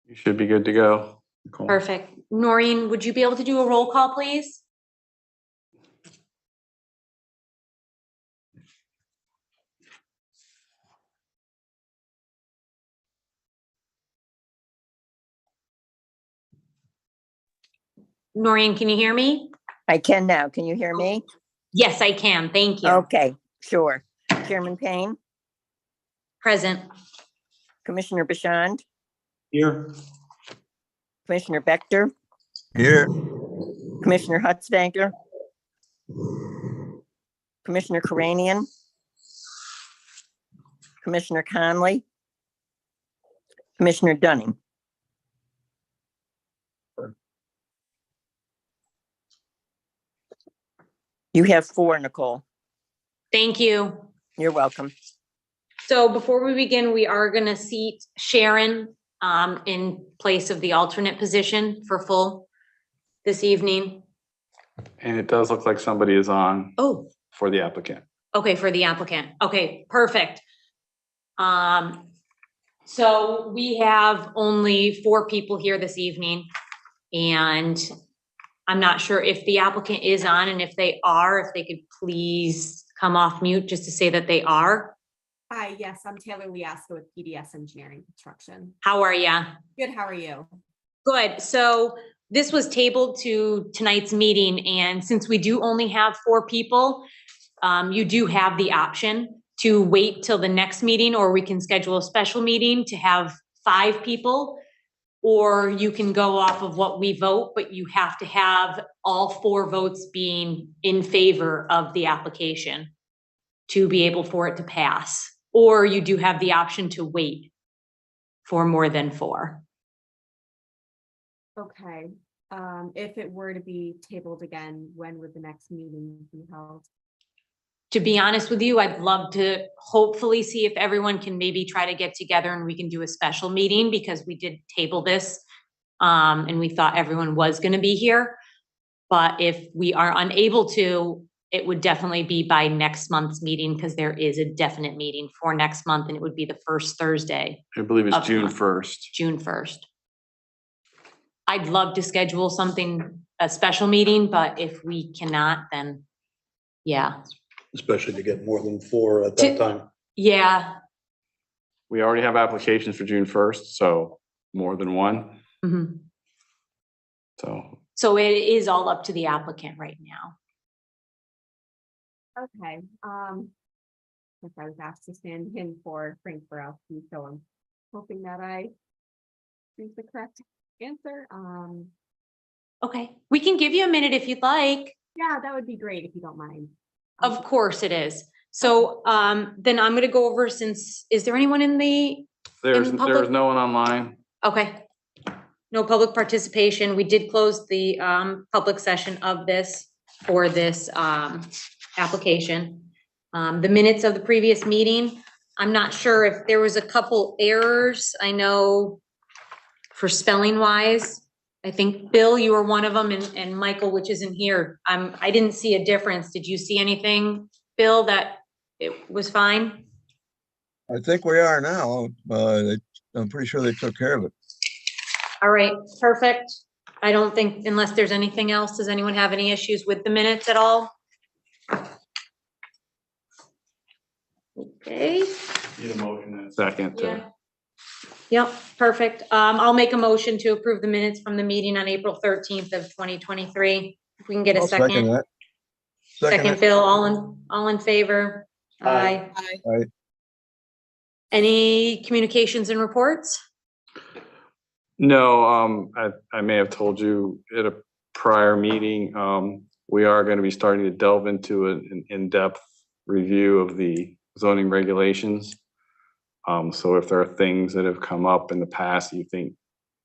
You should be good to go, Nicole. Perfect. Noreen, would you be able to do a roll call, please? Noreen, can you hear me? I can now. Can you hear me? Yes, I can. Thank you. Okay, sure. Chairman Payne, Present. Commissioner Bashand, Here. Commissioner Bechter, Here. Commissioner Hutzvanger, Commissioner Karanian, Commissioner Conley, Commissioner Dunning. You have 4, Nicole. Thank you. You're welcome. So before we begin, we are going to seat Sharon in place of the alternate position for full this evening. And it does look like somebody is on Oh, for the applicant. okay, for the applicant. Okay, perfect. So we have only 4 people here this evening, and I'm not sure if the applicant is on, and if they are, if they could please come off mute just to say that they are. Hi, yes, I'm Taylor Liasco with PDS Engineering Construction. How are ya? Good, how are you? Good. So this was tabled to tonight's meeting, and since we do only have 4 people, you do have the option to wait till the next meeting, or we can schedule a special meeting to have 5 people, or you can go off of what we vote, but you have to have all 4 votes being in favor of the application to be able for it to pass. Or you do have the option to wait for more than 4. Okay, if it were to be tabled again, when would the next meeting be held? To be honest with you, I'd love to hopefully see if everyone can maybe try to get together and we can do a special meeting, because we did table this and we thought everyone was going to be here. But if we are unable to, it would definitely be by next month's meeting, because there is a definite meeting for next month, and it would be the first Thursday, I believe it's Of June month. 1st. June 1st. I'd love to schedule something, a special meeting, but if we cannot, then yeah. Especially to get more than 4 at that time. Yeah. We already have applications for June 1st, so more than 1. Mhm. So So it is all up to the applicant right now. Okay, if I was asked to stand in for Frank Borowski, so I'm hoping that I choose the correct answer. Okay, we can give you a minute if you'd like. Yeah, that would be great if you don't mind. Of course it is. So then I'm gonna go over, since, is there anyone in the, there's public- no one online. okay. No public participation. We did close the public session of this for this application. The minutes of the previous meeting, I'm not sure if there was a couple errors. I know for spelling wise, I think Bill, you were one of them, and Michael, which isn't here. I didn't see a difference. Did you see anything, Bill, that it was fine? I think we are now. I'm pretty sure they took care of it. All right, perfect. I don't think, unless there's anything else, does anyone have any issues with the minutes at all? Okay. Need a motion in a second Yeah. to, Yep, perfect. I'll make a motion to approve the minutes from the meeting on April 13th of 2023. If we can get a I'll second second. that. Second, it. Bill, all in favor? Aye. Aye. Any communications and reports? no, I may have told you at a prior meeting, we are going to be starting to delve into an in-depth review of the zoning regulations. So if there are things that have come up in the past that you think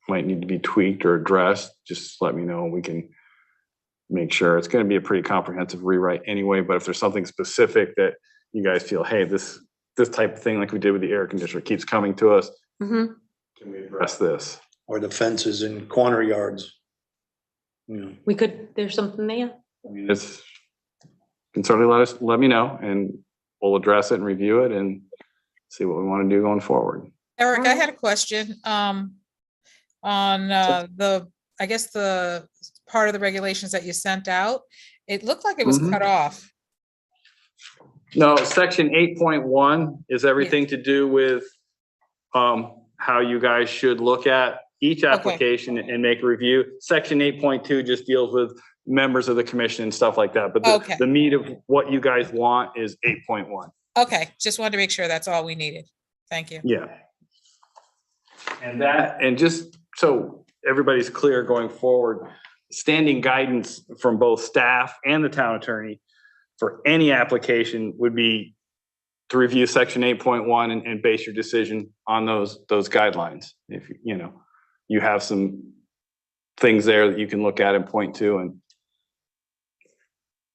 might need to be tweaked or addressed, just let me know. We can make sure. It's going to be a pretty comprehensive rewrite anyway, but if there's something specific that you guys feel, hey, this type of thing like we did with the air conditioner keeps coming to us, Mm-hmm. can we address this? Or the fences in corner yards. You know, We could, there's something there. I mean, it's, you can certainly let me know, and we'll address it and review it and see what we want to do going forward. Eric, I had a question. on I guess the part of the regulations that you sent out. It looked like it was cut off. No, section 8.1 is everything to do with how you guys should look at each application and make a review. Section 8.2 just deals with members of the commission and stuff like that. But Okay. the meat of what you guys want is 8.1. Okay, just wanted to make sure that's all we needed. Thank you. Yeah. And just so everybody's clear going forward, standing guidance from both staff and the town attorney for any application would be to review section 8.1 and base your decision on those guidelines. If you have some things there that you can look at and point to and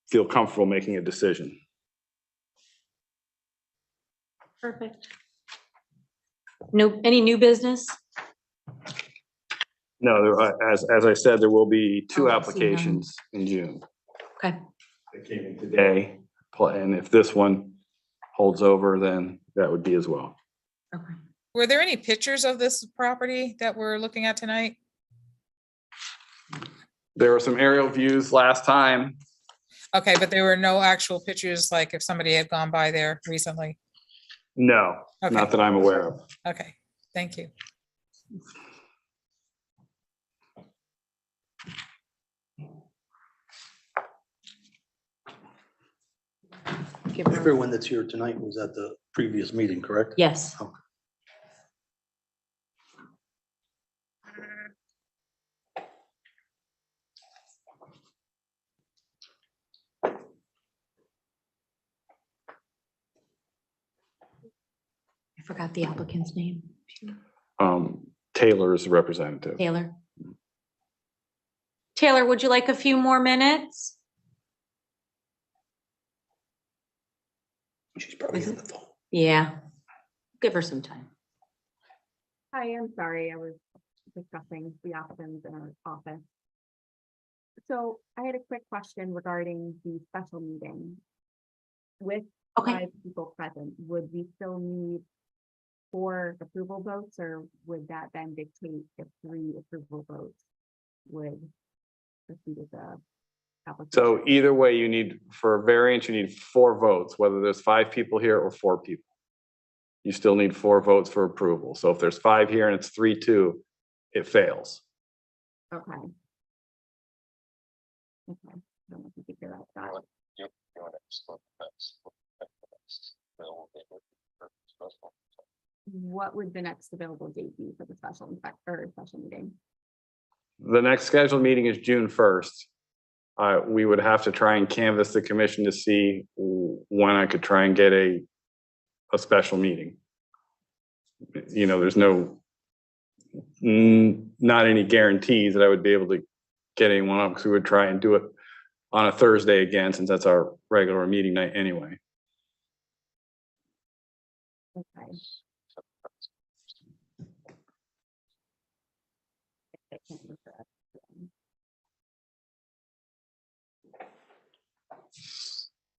feel comfortable making a decision. Perfect. No, any new business? No, as I said, there will be two Oh, I see, applications in June. Okay. That came in today, and if this one holds over, then that would be as well. Okay. Were there any pictures of this property that we're looking at tonight? There were some aerial views last time. Okay, but there were no actual pictures, like if somebody had gone by there recently? No, Okay. not that I'm aware of. Okay, thank you. Give her- Everyone that's here tonight was at the previous meeting, correct? Yes. Okay. I forgot the applicant's name. Taylor is the representative. Taylor. Taylor, would you like a few more minutes? She's probably on the phone. Yeah. Give her some time. Hi, I'm sorry, I was discussing the options in our office. So I had a quick question regarding the special meeting. With Okay. 5 people present, would we still need 4 approval votes, or would that then dictate if 3 approval votes would proceed with the application? So either way, you need, for a variance, you need 4 votes, whether there's 5 people here or 4 people. You still need 4 votes for approval. So if there's 5 here and it's 3-2, it fails. Okay. Okay, I don't know if you figure out that. What would the next available date be for the special special meeting? The next scheduled meeting is June 1st. We would have to try and canvass the commission to see when I could try and get a special meeting. There's not any guarantees that I would be able to get anyone up, because we would try and do it on a Thursday again, since that's our regular meeting night anyway. Okay. I can't remember that.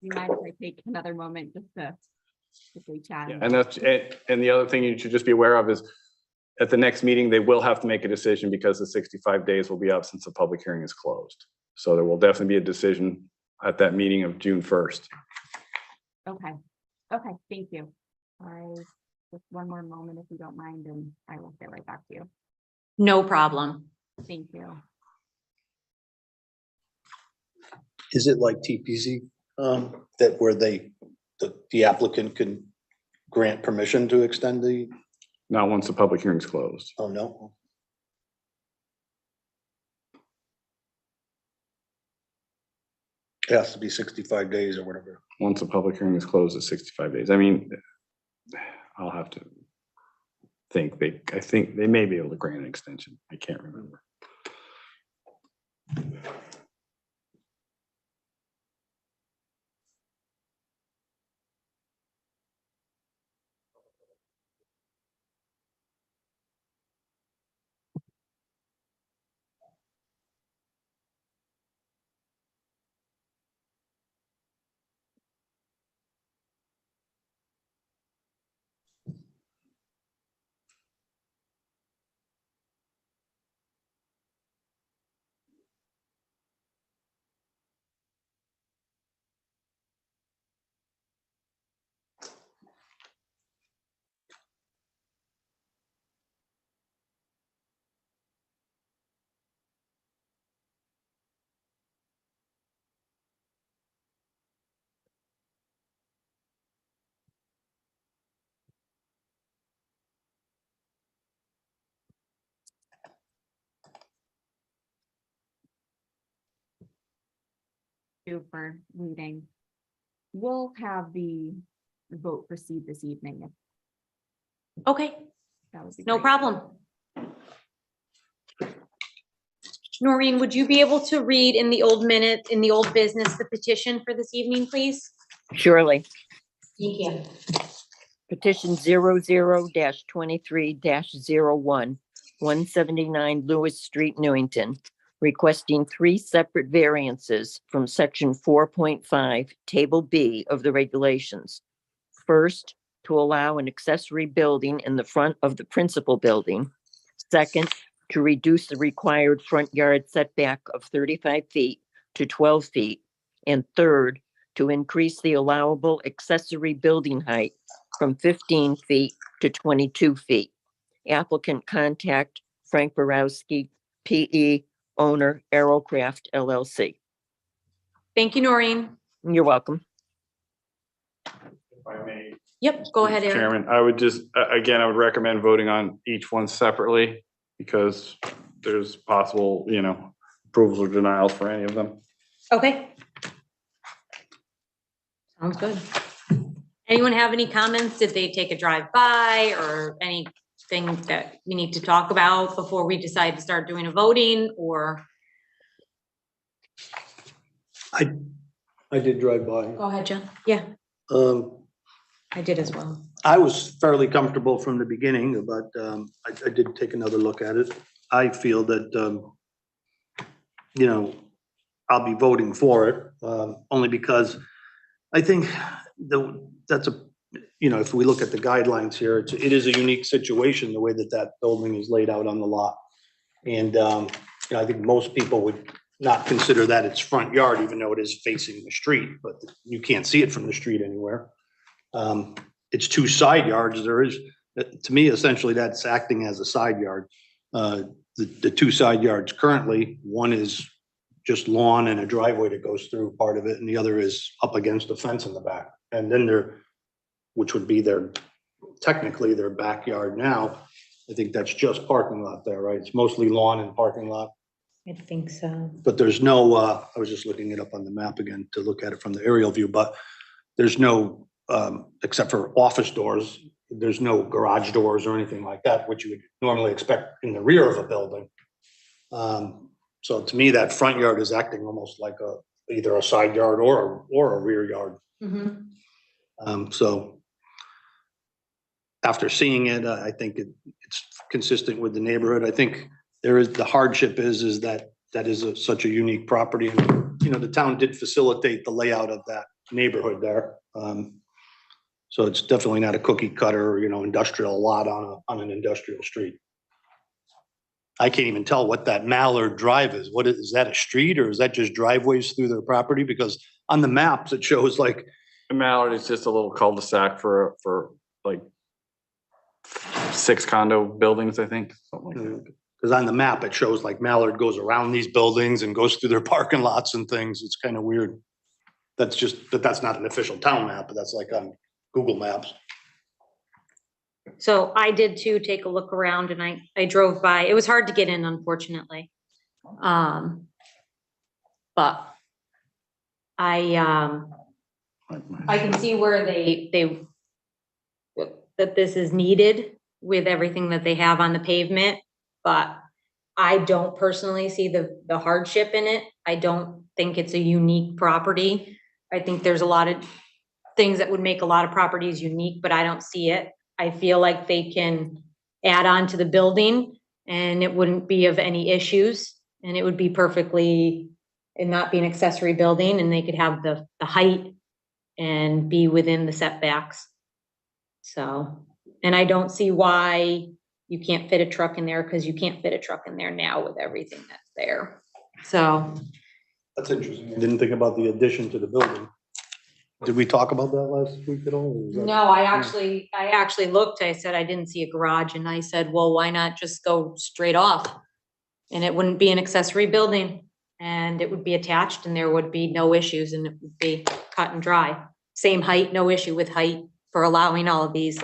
You mind if I take another moment just to quickly chat? And the other thing you should just be aware of is at the next meeting, they will have to make a decision, because the 65 days will be up since the public hearing is closed. So there will definitely be a decision at that meeting of June 1st. Okay, okay, thank you. Just one more moment, if you don't mind, and I will get right back to you. No problem. Thank you. Is it like TPZ, that where the applicant can grant permission to extend the, Not once the public hearing is closed. oh, no? It has to be 65 days or whatever. Once the public hearing is closed, it's 65 days. I mean, I'll have to think. I think they may be able to grant an extension. I can't remember. you for leading. We'll have the vote proceed this evening. If Okay, that would be no great. problem. Noreen, would you be able to read in the old business, the petition for this evening, please? Surely. Thank you. Petition 00-23-01, 179 Lewis Street, Newington, requesting 3 separate variances from section 4.5, table B of the regulations. First, to allow an accessory building in the front of the principal building. Second, to reduce the required front yard setback of 35 feet to 12 feet. And third, to increase the allowable accessory building height from 15 feet to 22 feet. Applicant contact Frank Borowski, PE, owner Aerocraft LLC. Thank you, Noreen. You're welcome. If I may, Yep, go ahead, Mr. Eric. Chairman, I would just, again, I would recommend voting on each one separately because there's possible, approvals or denials for any of them. Okay. Sounds good. Anyone have any comments? Did they take a drive by or anything that we need to talk about before we decide to start doing a voting or? I did drive by. Go ahead, John. Yeah, I did as well. I was fairly comfortable from the beginning, but I did take another look at it. I feel that, I'll be voting for it, only because I think if we look at the guidelines here, it is a unique situation, the way that building is laid out on the lot. And, I think most people would not consider that its front yard, even though it is facing the street, but you can't see it from the street anywhere. It's 2 side yards. There is, to me, essentially that's acting as a side yard. The 2 side yards currently, one is just lawn and a driveway that goes through part of it, and the other is up against a fence in the back. And then which would be technically their backyard now. I think that's just parking lot there, right? It's mostly lawn and parking lot. I think so. But there's no, I was just looking it up on the map again to look at it from the aerial view, but there's no, except for office doors, there's no garage doors or anything like that, which you would normally expect in the rear of a building. So to me, that front yard is acting almost like either a side yard or a rear yard. So after seeing it, I think it's consistent with the neighborhood. I think the hardship is that is such a unique property. And, the town did facilitate the layout of that neighborhood there. So it's definitely not a cookie cutter, industrial lot on an industrial street. I can't even tell what that Mallard Drive is. What is that, a street, or is that just driveways through their property? Because on the maps, it shows like. Mallard is just a little cul-de-sac for like 6 condo buildings, I think, something like that. Because on the map, it shows like Mallard goes around these buildings and goes through their parking lots and things. It's kind of weird. That's not an official town map, but that's like on Google Maps. So I did too, take a look around and I drove by. It was hard to get in, unfortunately. But I can see where that this is needed with everything that they have on the pavement, but I don't personally see the hardship in it. I don't think it's a unique property. I think there's a lot of things that would make a lot of properties unique, but I don't see it. I feel like they can add on to the building and it wouldn't be of any issues, and it would be perfectly, and not be an accessory building, and they could have the height and be within the setbacks. So, and I don't see why you can't fit a truck in there, because you can't fit a truck in there now with everything that's there. So. That's interesting. I didn't think about the addition to the building. Did we talk about that last week at all? Or was that- No, I actually looked, I said I didn't see a garage, and I said, well, why not just go straight off? And it wouldn't be an accessory building, and it would be attached, and there would be no issues, and it would be cut and dry. Same height, no issue with height for allowing all of these,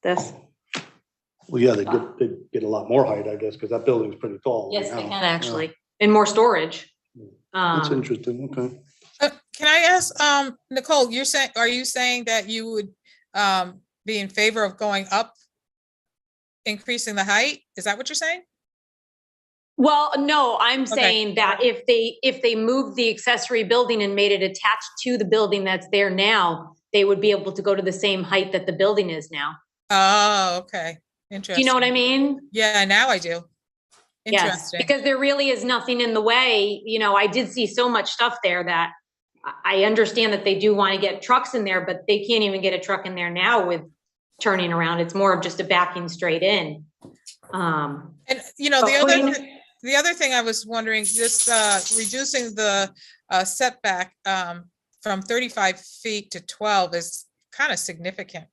this. Well, yeah, they get a lot more height, I guess, because that building's pretty tall. Yes, they now. can actually, and more storage. That's Um, interesting, okay. Can I ask, Nicole, are you saying that you would be in favor of going up, increasing the height? Is that what you're saying? well, no, I'm saying that if they moved the accessory building and made it attached to the building that's there now, they would be able to go to the same height that the building is now. Oh, okay. Do Interesting. you know what I mean? Yeah, now I do. Yes, Interesting. because there really is nothing in the way, you know, I did see so much stuff there that I understand that they do want to get trucks in there, but they can't even get a truck in there now with turning around. It's more of just a backing straight in. And you know, but putting- the other thing I was wondering, just reducing the setback from 35 feet to 12 is kind of significant.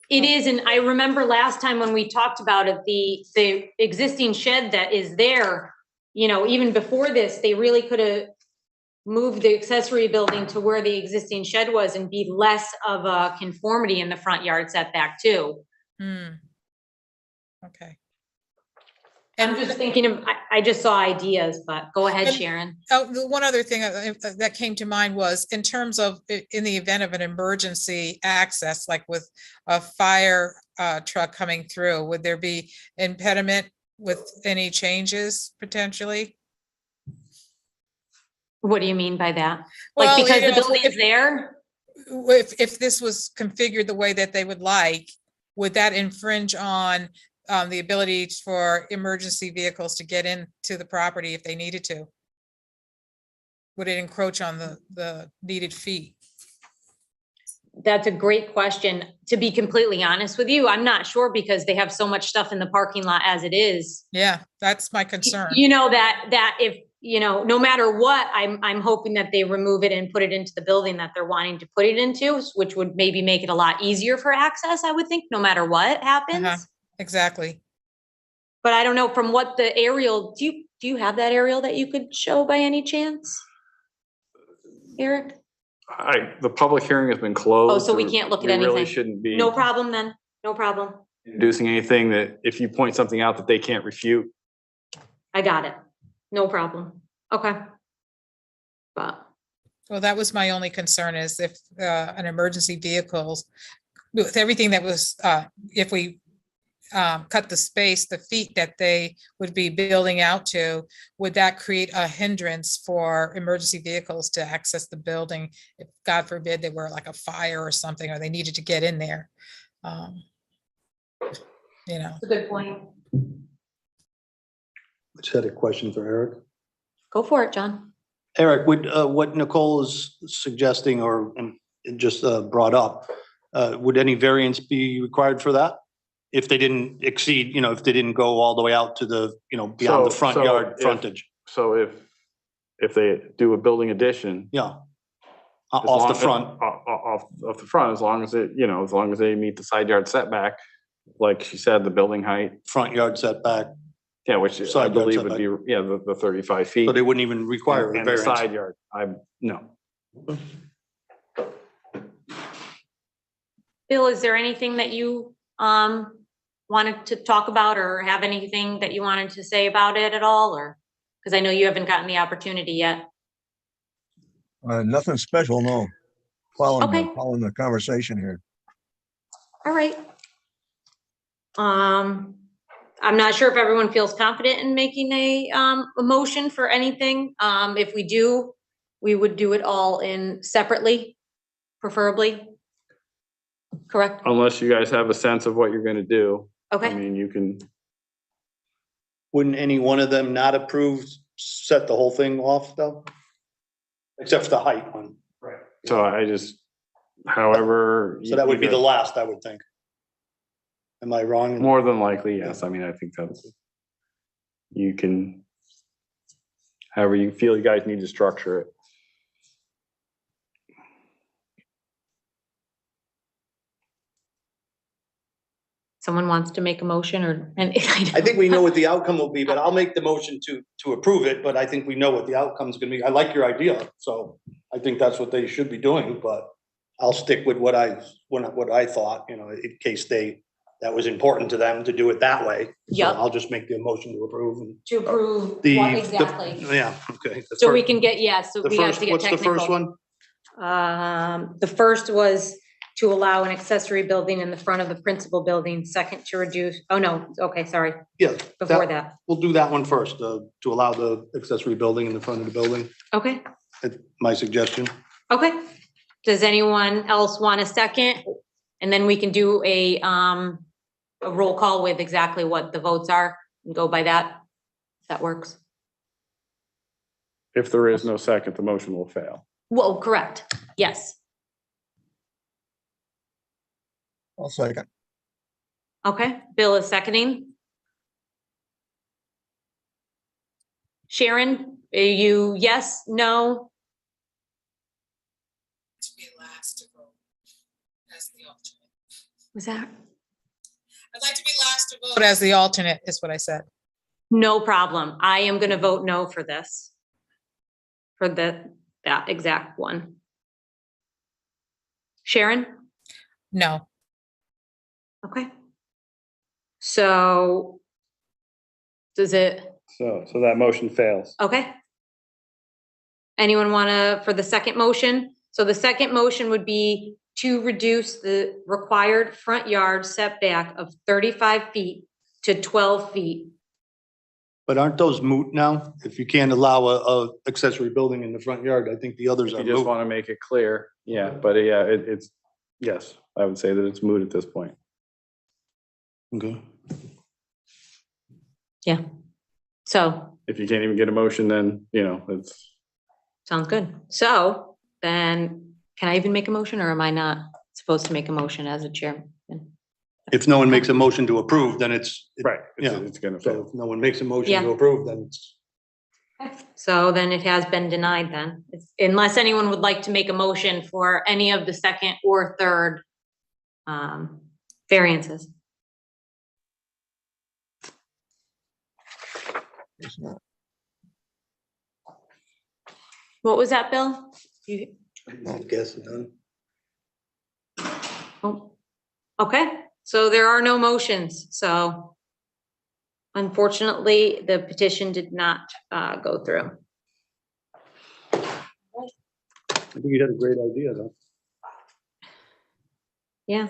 It is, and I remember last time when we talked about it, the existing shed that is there, you know, even before this, they really could have moved the accessory building to where the existing shed was and be less of a conformity in the front yard setback too. Okay. I'm just thinking of, I just saw ideas, but go ahead, And- Sharon. Oh, the one other thing that came to mind was in terms of in the event of an emergency access, like with a fire truck coming through, would there be impediment with any changes potentially? What do you mean by that? Well, Like, because you the know, building's there? If this was configured the way that they would like, would that infringe on the ability for emergency vehicles to get into the property if they needed to? Would it encroach on the needed feet? That's a great question. To be completely honest with you, I'm not sure because they have so much stuff in the parking lot as it is. Yeah, that's my concern. You know, that if, you know, no matter what, I'm hoping that they remove it and put it into the building that they're wanting to put it into, which would maybe make it a lot easier for access, I would think, no matter what happens. Exactly. But I don't know from what the aerial, do you have that aerial that you could show by any chance? Eric? The public hearing has been closed. Oh, so we can't look at We really anything. shouldn't be No problem then, no problem. introducing anything that if you point something out that they can't refute. I got it. No problem. Okay. But, Well, that was my only concern is if an emergency vehicles, with everything that was, if we cut the space, the feet that they would be building out to, would that create a hindrance for emergency vehicles to access the building? If God forbid there were like a fire or something, or they needed to get in there. You know, that's a good point. I just had a question for Eric. Go for it, John. Eric, would, what Nicole is suggesting or and just brought up, would any variance be required for that? If they didn't exceed, you know, if they didn't go all the way out to the, you know, beyond the front So yard if- frontage? So if they do a building addition. Yeah. as Off the long- front, Off the front, as long as it, you know, as long as they meet the side yard setback, like she said, the building height, front yard setback, yeah, which I Side yard believe would be, yeah, the 35 feet. so they wouldn't even require a And the variance. side yard, no. Bill, is there anything that you wanted to talk about or have anything that you wanted to say about it at all, or? Because I know you haven't gotten the opportunity yet. Nothing special, no. Okay. Following the conversation here. All right. I'm not sure if everyone feels confident in making a motion for anything. If we do, we would do it all in separately, preferably. Correct? Unless you guys have a sense of what you're gonna do. I Okay. mean, you can, Wouldn't any one of them not approved set the whole thing off though? Except for the height one. Right. so I just, however. So that would be you the guys- last, I would think. Am I wrong? More than likely, yes. I mean, I think that's, you can, however you feel you guys need to structure it. Someone wants to make a motion or, and I think we know what the outcome will be, but I'll make the motion to approve it, but I think we know what the outcome's gonna be. I like your idea, so I think that's what they should be doing, but I'll stick with what I thought, you know, in case they that was important to them to do it that way. So Yep. I'll just make the motion to approve. And To approve the what the- exactly? Yeah, okay. The So we fir- can get, yeah, so The we have first, to get what's the first technical. one? The first was to allow an accessory building in the front of the principal building, second to reduce, oh no, okay, sorry, Yeah. before that. We'll do that one first, to allow the accessory building in the front of the building. Okay, That's my suggestion. okay. Does anyone else want a second? And then we can do a roll call with exactly what the votes are and go by that. If that works. If there is no second, the motion will fail. Well, correct. Yes. I'll second. Okay, Bill is seconding. Sharon, are you yes, no? To be last to vote as the alternate. Was that? I'd like to be last to vote as the alternate, is what I said. No problem. I am gonna vote no for this. For that exact one. Sharon? No. Okay. So. Does it, So that motion fails. okay. Anyone wanna, for the second motion? So the second motion would be to reduce the required front yard setback of 35 feet to 12 feet. But aren't those moot now? If you can't allow a accessory building in the front yard, I think the others You are just moot. want to make it clear. Yeah, but yeah, it's, yes, I would say that it's moot at this point. Okay. Yeah. So, If you can't even get a motion, then, it's, sounds good. So then, can I even make a motion or am I not supposed to make a motion as a chairman? If no one makes a motion to approve, then it's. right, Yeah. it's going to So fail. if no one makes a motion Yeah. to approve, then it's. So then it has been denied then, unless anyone would like to make a motion for any of the second or third variances. It's not. What was that, Bill? You, I guess none. oh, okay, so there are no motions, so unfortunately, the petition did not go through. I think you had a great idea, though. Yeah.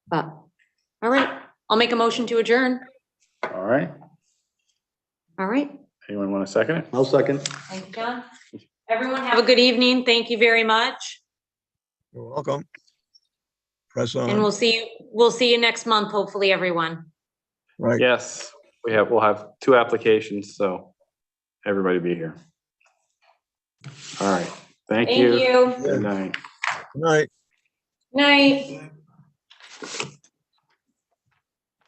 But, all right, I'll make a motion to adjourn. All right. All right, Anyone want to second it? I'll second. thank you, John. Everyone have a good evening. Thank you very much. You're welcome. Press And on. we'll see you next month, hopefully, everyone. Right. Yes, we'll have 2 applications, so everybody be here. All right. Thank Thank you. you. Good night. Good night. Night.